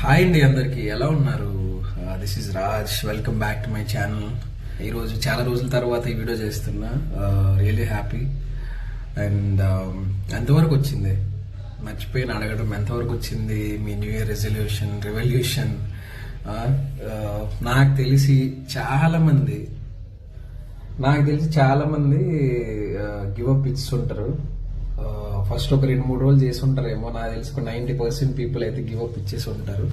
Hi అండి, అందరికి ఎలా ఉన్నారు? This is Raj. Welcome back to my channel. ఈరోజు చాలా రోజుల తర్వాత ఈ వీడియో చేస్తున్నా. Really happy. అండ్ ఎంతవరకు వచ్చింది మర్చిపోయిన అడగడం, ఎంతవరకు వచ్చింది మీ న్యూ ఇయర్ రెవల్యూషన్? నాకు తెలిసి చాలా మంది గివ్ అప్ ఇస్తుంటారు. ఫస్ట్ ఒక 2-3 రోజులు చేసి ఉంటారేమో. నాకు తెలిసి 90% పీపుల్ అయితే గివ్ అప్ ఇచ్చేసి ఉంటారు.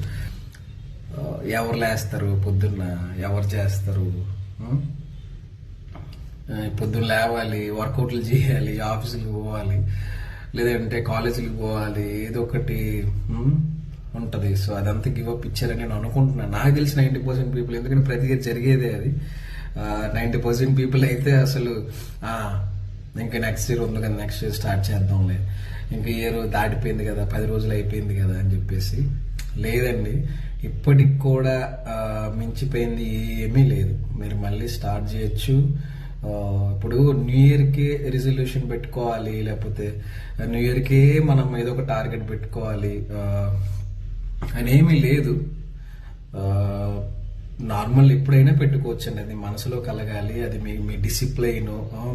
ఎవరు లేస్తారు పొద్దున్న, ఎవరు చేస్తారు? పొద్దున్న లేవాలి, వర్కౌట్లు చేయాలి, ఆఫీసులకు పోవాలి, లేదంటే కాలేజీలకు పోవాలి, ఏదో ఒకటి ఉంటుంది. సో అదంతా గివ్ అప్ ఇచ్చారని నేను అనుకుంటున్నాను. నాకు తెలిసి 90% పీపుల్, ఎందుకంటే ప్రతిగా జరిగేదే అది. 90% పీపుల్ అయితే అసలు ఇంకా నెక్స్ట్ ఇయర్ ఉంది కదా, నెక్స్ట్ ఇయర్ స్టార్ట్ చేద్దాంలే, ఇంకా ఇయర్ దాటిపోయింది కదా, 10 రోజులు అయిపోయింది కదా అని చెప్పేసి. లేదండి, ఇప్పటికి కూడా మించిపోయింది ఏమీ లేదు. మీరు మళ్ళీ స్టార్ట్ చేయొచ్చు. ఇప్పుడు న్యూ ఇయర్కి రిజల్యూషన్ పెట్టుకోవాలి, లేకపోతే న్యూ ఇయర్కే మనం ఏదో ఒక టార్గెట్ పెట్టుకోవాలి అని ఏమీ లేదు. నార్మల్ ఎప్పుడైనా పెట్టుకోవచ్చు అండి. అది మనసులో కలగాలి. అది మీ డిసిప్లైన్,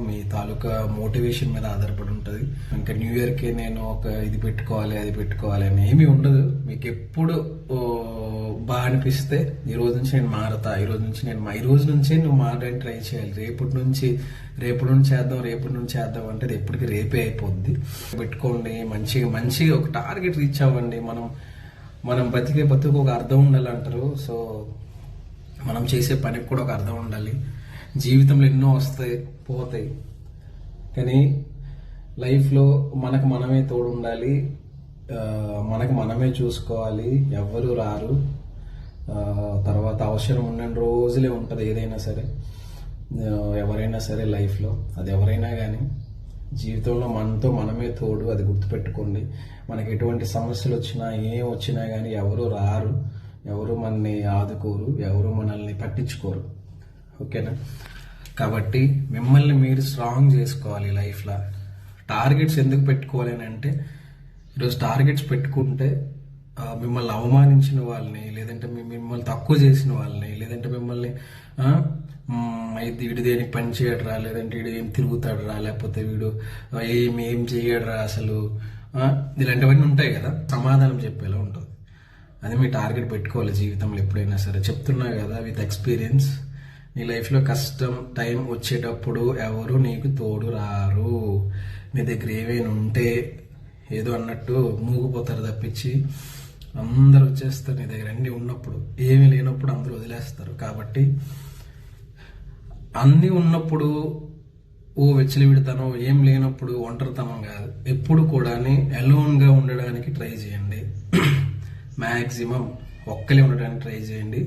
మీ తాలూకా మోటివేషన్ మీద ఆధారపడి ఉంటుంది. ఇంకా న్యూ ఇయర్కి నేను ఒక ఇది పెట్టుకోవాలి, అది పెట్టుకోవాలి అని ఏమీ ఉండదు. మీకు ఎప్పుడు బాగా అనిపిస్తే ఈ రోజు నుంచి నేను మారతా, ఈ రోజు నుంచే నువ్వు మారడానికి ట్రై చేయాలి. రేపటి నుంచి చేద్దాం అంటే అది ఎప్పటికీ రేపే అయిపోద్ది. పెట్టుకోండి, మంచిగా ఒక టార్గెట్ రీచ్ అవ్వండి. మనం బతుకు ఒక అర్థం ఉండాలి అంటారు. సో మనం చేసే పనికి కూడా ఒక అర్థం ఉండాలి. జీవితంలో ఎన్నో వస్తాయి, పోతాయి, కానీ లైఫ్లో మనకు మనమే తోడు ఉండాలి. మనకు మనమే చూసుకోవాలి. ఎవ్వరూ రారు. తర్వాత అవసరం ఉన్న రోజులే ఉంటుంది ఏదైనా సరే, ఎవరైనా సరే లైఫ్లో. అది ఎవరైనా కానీ జీవితంలో మనతో మనమే తోడు, అది గుర్తుపెట్టుకోండి. మనకి ఎటువంటి సమస్యలు వచ్చినా, ఏం వచ్చినా కానీ ఎవరు రారు, ఎవరు మనల్ని ఆదుకోరు, ఎవరు మనల్ని పట్టించుకోరు. ఓకేనా? కాబట్టి మిమ్మల్ని మీరు స్ట్రాంగ్ చేసుకోవాలి లైఫ్లో. టార్గెట్స్ ఎందుకు పెట్టుకోవాలి అని అంటే, ఈరోజు టార్గెట్స్ పెట్టుకుంటే మిమ్మల్ని అవమానించిన వాళ్ళని, లేదంటే మిమ్మల్ని తక్కువ చేసిన వాళ్ళని, లేదంటే మిమ్మల్ని వీడు దేనికి పని చేయడరా, లేదంటే వీడు ఏం తిరుగుతాడరా, లేకపోతే వీడు ఏం చేయడరా అసలు, ఇలాంటివన్నీ ఉంటాయి కదా, సమాధానం చెప్పేలా ఉంటుంది. అది మీ టార్గెట్ పెట్టుకోవాలి జీవితంలో ఎప్పుడైనా సరే. చెప్తున్నా కదా విత్ ఎక్స్పీరియన్స్. నీ లైఫ్లో కష్టం టైం వచ్చేటప్పుడు ఎవరు నీకు తోడు రారు. నీ దగ్గర ఏమైనా ఉంటే ఏదో అన్నట్టు మూగిపోతారు తప్పించి అందరు వచ్చేస్తారు నీ దగ్గర. అన్నీ ఉన్నప్పుడు, ఏమీ లేనప్పుడు అందరూ వదిలేస్తారు. కాబట్టి అన్నీ ఉన్నప్పుడు విడతాను, ఏం లేనప్పుడు ఒంటరితనం కాదు, ఎప్పుడు కూడా అలోన్గా ఉండడానికి ట్రై చేయండి. మ్యాక్సిమం ఒక్కలే ఉండడానికి ట్రై చేయండి.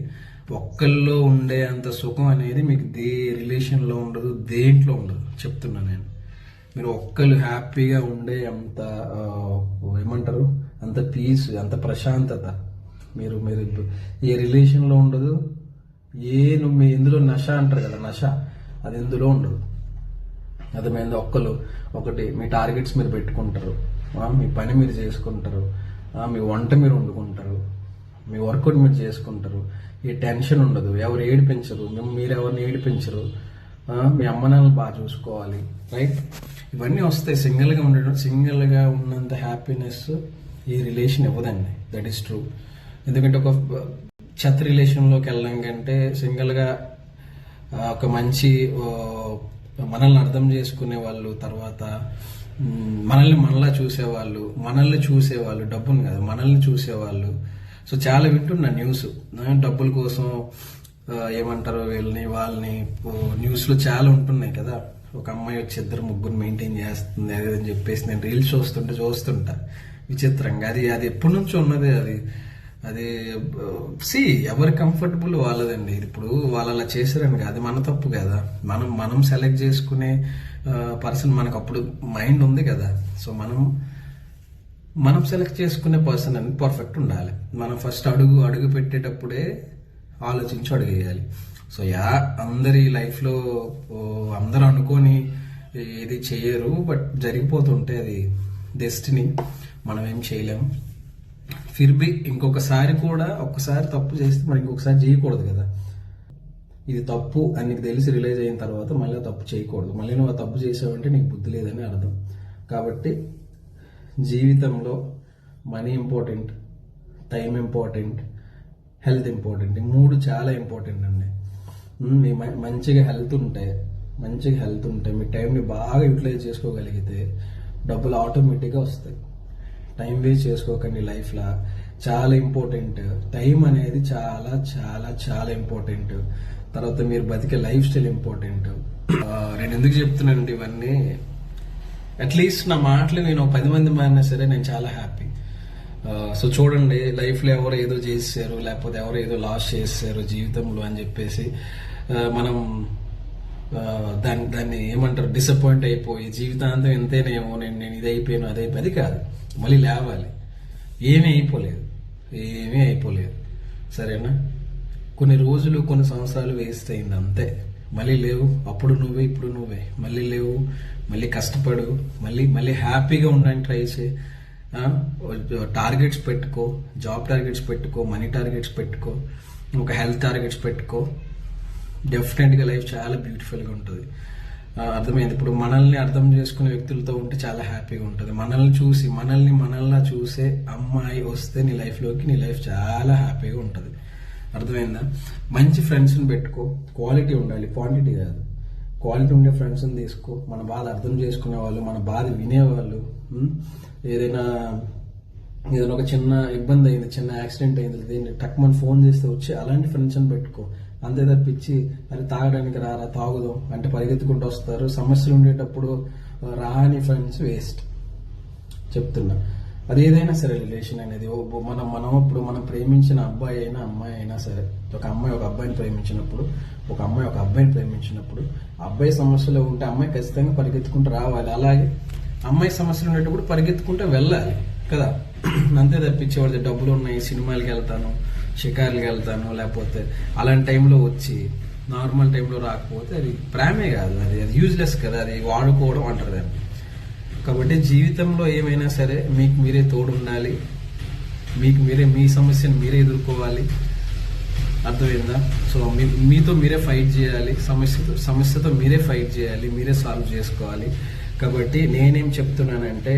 ఒక్కల్లో ఉండే అంత సుఖం అనేది మీకు రిలేషన్లో ఉండదు, దేంట్లో ఉండదు. చెప్తున్నా నేను. మీరు ఒక్కరు హ్యాపీగా ఉండే అంత ఏమంటారు, అంత పీస్, అంత ప్రశాంతత మీరు ఏ రిలేషన్లో ఉండదు. మీ ఇందులో నష అంటారు కదా, నష, అది ఇందులో ఉండదు. అర్థమైంది? ఒకటి మీ టార్గెట్స్ మీరు పెట్టుకుంటారు, మీ పని మీరు చేసుకుంటారు, మీ వంట మీరు వండుకుంటారు, మీ వర్కౌట్ మీరు చేసుకుంటారు. ఈ టెన్షన్ ఉండదు, ఎవరు ఏడిపించరు, మీరు ఎవరిని ఏడిపించరు, మీ అమ్మ నాన్నలు బాగా చూసుకోవాలి. రైట్? ఇవన్నీ వస్తాయి. సింగిల్గా ఉన్నంత హ్యాపీనెస్ ఈ రిలేషన్ ఇవ్వదండి. That is true. ఎందుకంటే ఒక చెత్త రిలేషన్లోకి వెళ్ళడం కంటే సింగిల్గా ఒక మంచి మనల్ని అర్థం చేసుకునే వాళ్ళు, తర్వాత మనల్లా చూసేవాళ్ళు, డబ్బును కాదు మనల్ని చూసేవాళ్ళు. సో చాలా వింటున్నా న్యూస్, డబ్బుల కోసం ఏమంటారు వాళ్ళని న్యూస్లో చాలా ఉంటున్నాయి కదా. ఒక అమ్మాయి వచ్చి 2-3 మెయింటైన్ చేస్తుంది అది అని చెప్పేసి నేను రీల్స్ చూస్తుంటా విచిత్రంగా. అది ఎప్పటి నుంచో ఉన్నదే. అది ఎవరి కంఫర్టబుల్ వాళ్ళదండి. ఇప్పుడు వాళ్ళు అలా చేశారని కాదు, అది మన తప్పు కదా. మనం సెలెక్ట్ చేసుకునే పర్సన్ మనకు అప్పుడు మైండ్ ఉంది కదా. సో మనం సెలెక్ట్ చేసుకునే పర్సన్ అని పర్ఫెక్ట్ ఉండాలి. మనం ఫస్ట్ అడుగు పెట్టేటప్పుడే ఆలోచించి అడుగు వేయాలి. సో అందరి లైఫ్లో అందరూ అనుకొని ఏది చేయరు, బట్ జరిగిపోతుంటే అది డెస్టినీ, మనం ఏం చేయలేము. ఫిర్ బి ఇంకొకసారి కూడా ఒక్కసారి తప్పు చేస్తే మరి ఇంకొకసారి చేయకూడదు కదా. ఇది తప్పు అని నీకు తెలిసి రిలైజ్ అయిన తర్వాత మళ్ళీ తప్పు చేయకూడదు. మళ్ళీ నువ్వు ఆ తప్పు చేసావంటే నీకు బుద్ధి లేదని అర్థం. కాబట్టి జీవితంలో money important, time important, health important. ఈ 3 చాలా ఇంపార్టెంట్ అండి. మీ మంచిగా హెల్త్ ఉంటే మీ టైంని బాగా యూటిలైజ్ చేసుకోగలిగితే డబ్బులు ఆటోమేటిక్గా వస్తాయి. టైం వేస్ట్ చేసుకోకండి లైఫ్లో. చాలా ఇంపార్టెంట్ టైం అనేది, చాలా చాలా చాలా ఇంపార్టెంట్. తర్వాత మీరు బతికే లైఫ్ స్టైల్ ఇంపార్టెంట్. నేను ఎందుకు చెప్తున్నానండి ఇవన్నీ, అట్లీస్ట్ నా మాటలు నేను 10 మంది మారినా సరే నేను చాలా హ్యాపీ. సో చూడండి, లైఫ్లో ఎవరు ఏదో చేశారు, లేకపోతే ఎవరు ఏదో లాస్ చేశారు జీవితంలో అని చెప్పేసి మనం దాన్ని ఏమంటారు, డిసప్పాయింట్ అయిపోయి జీవితాంతం ఎంతైనామో నేను ఇది అయిపోయాను అది కాదు. మళ్ళీ లేవాలి. ఏమీ అయిపోలేదు. సరేనా? కొన్ని రోజులు కొన్ని సంవత్సరాలు వేస్ట్ అయింది అంతే. మళ్ళీ లేవు, అప్పుడు నువ్వే ఇప్పుడు నువ్వే. మళ్ళీ లేవు, మళ్ళీ కష్టపడు, మళ్ళీ హ్యాపీగా ఉండడానికి ట్రై చేయి. టార్గెట్స్ పెట్టుకో, జాబ్ టార్గెట్స్ పెట్టుకో, మనీ టార్గెట్స్ పెట్టుకో, ఒక హెల్త్ టార్గెట్స్ పెట్టుకో. డెఫినెట్గా లైఫ్ చాలా బ్యూటిఫుల్గా ఉంటుంది. అర్థమైంది? ఇప్పుడు మనల్ని అర్థం చేసుకునే వ్యక్తులతో ఉంటే చాలా హ్యాపీగా ఉంటుంది. మనల్ని చూసే అమ్మాయి వస్తే నీ లైఫ్లోకి, నీ లైఫ్ చాలా హ్యాపీగా ఉంటుంది. అర్థమైందా? మంచి ఫ్రెండ్స్ని పెట్టుకో. క్వాలిటీ ఉండాలి, క్వాంటిటీ కాదు. క్వాలిటీ ఉండే ఫ్రెండ్స్ని తీసుకో. మన బాధ అర్థం చేసుకునే వాళ్ళు, మన బాధ వినేవాళ్ళు. ఏదైనా ఒక చిన్న ఇబ్బంది అయింది, చిన్న యాక్సిడెంట్ అయింది, దీన్ని టక్మని ఫోన్ చేస్తే వచ్చి అలాంటి ఫ్రెండ్స్ని పెట్టుకో. అంతే తప్పించి అది తాగడానికి రారా తాగుదాం అంటే పరిగెత్తుకుంటూ వస్తారు. సమస్యలు ఉండేటప్పుడు రాని ఫ్రెండ్స్ వేస్ట్. చెప్తున్నా, అది ఏదైనా సరే రిలేషన్ అనేది ఇప్పుడు మనం ప్రేమించిన అబ్బాయి అయినా అమ్మాయి అయినా సరే, ఒక అమ్మాయి ఒక అబ్బాయిని ప్రేమించినప్పుడు, ఒక అమ్మాయి ఒక అబ్బాయిని ప్రేమించినప్పుడు, అబ్బాయి సమస్యలో ఉంటే అమ్మాయి ఖచ్చితంగా పరిగెత్తుకుంటూ రావాలి. అలాగే అమ్మాయి సమస్యలు ఉండేటప్పుడు పరిగెత్తుకుంటూ వెళ్ళాలి కదా. అంతే తప్పించి వాడి డబ్బులు ఉన్నాయి, సినిమాలకి వెళ్తాను, షికార్లకి వెళ్తాను, లేకపోతే అలాంటి టైంలో వచ్చి నార్మల్ టైంలో రాకపోతే అది ప్రేమే కాదు, అది యూజ్లెస్ కదా, అది వాడుకోవడం అంటారు దాన్ని. కాబట్టి జీవితంలో ఏమైనా సరే మీకు మీరే తోడు ఉండాలి, మీ సమస్యను మీరే ఎదుర్కోవాలి. అర్థమైందా? సో మీతో మీరే ఫైట్ చేయాలి, సమస్యతో మీరే ఫైట్ చేయాలి, మీరే సాల్వ్ చేసుకోవాలి. కాబట్టి నేనేం చెప్తున్నానంటే,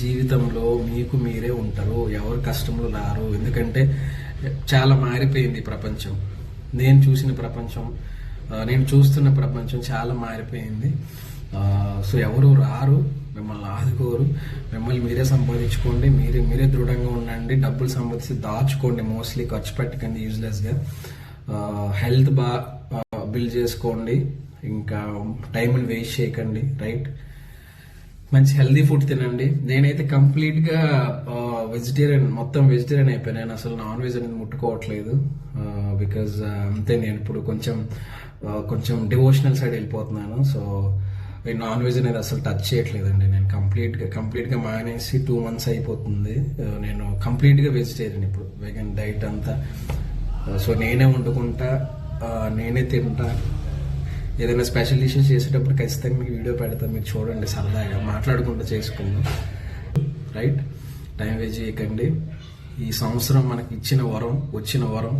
జీవితంలో మీకు మీరే ఉంటారు, ఎవరు కష్టంలో రారు. ఎందుకంటే చాలా మారిపోయింది ప్రపంచం. నేను చూస్తున్న ప్రపంచం చాలా మారిపోయింది. సో ఎవరు రారు, మిమ్మల్ని ఆదుకోరు. మిమ్మల్ని మీరే సంపాదించుకోండి, మీరే దృఢంగా ఉండండి. డబ్బులు సంపాదించి దాచుకోండి, మోస్ట్లీ ఖర్చు పెట్టకండి యూజ్లెస్గా. హెల్త్ బిల్డ్ చేసుకోండి, ఇంకా టైంని వేస్ట్ చేయకండి. రైట్? మంచి హెల్దీ ఫుడ్ తినండి. నేనైతే కంప్లీట్గా మొత్తం వెజిటేరియన్ అయిపోయాను. నేను అసలు నాన్ వెజ్ అనేది ముట్టుకోవట్లేదు. బికాజ్ అంతే, నేను ఇప్పుడు కొంచెం డివోషనల్ సైడ్ వెళ్ళిపోతున్నాను. సో నాన్ వెజ్ అనేది అసలు టచ్ చేయట్లేదండి. నేను కంప్లీట్గా మానేసి 2 months అయిపోతుంది. నేను కంప్లీట్గా వెజిటేరియన్ ఇప్పుడు, వెగన్ డైట్ అంతా. సో నేనే వండుకుంటా, నేనే తింటా. ఏదైనా స్పెషల్ డిషెస్ చేసేటప్పుడు ఖచ్చితంగా మీకు వీడియో పెడతాను, మీరు చూడండి, సరదాగా మాట్లాడుకుంటూ చేసుకుందాం. రైట్? టైం వేస్ట్ చేయకండి. ఈ సంవత్సరం మనకి వచ్చిన వరం,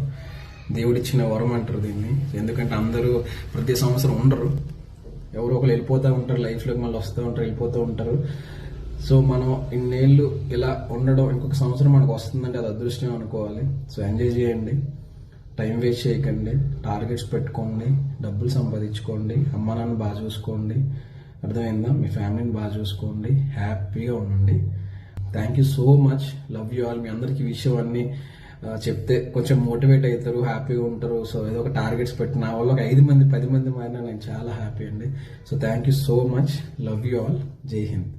దేవుడిచ్చిన వరం అంటారు దీన్ని. ఎందుకంటే అందరూ ప్రతి సంవత్సరం ఉండరు, ఎవరో ఒకరు వెళ్ళిపోతూ ఉంటారు, లైఫ్లోకి మళ్ళీ వస్తూ ఉంటారు, వెళ్ళిపోతూ ఉంటారు. సో మనం ఇన్నేళ్ళు ఇలా ఉండడం, ఇంకొక సంవత్సరం మనకు వస్తుందంటే అది అదృష్టం అనుకోవాలి. సో ఎంజాయ్ చేయండి, టైం వేస్ట్ చేయకండి, టార్గెట్స్ పెట్టుకోండి, డబ్బులు సంపాదించుకోండి, అమ్మ నాన్న బాగా చూసుకోండి. అర్థమైందా? మీ ఫ్యామిలీని బాగా చూసుకోండి, హ్యాపీగా ఉండండి. Thank you so much, love you all. మీ అందరికీ విషయం అన్ని చెప్తే కొంచెం మోటివేట్ అవుతారు, హ్యాపీగా ఉంటారు. సో ఏదో ఒక టార్గెట్స్ పెట్టిన వాళ్ళు ఒక 5 మంది 10 మంది మారినా నేను చాలా హ్యాపీ అండి. So thank you so much, love you all. జై హింద్.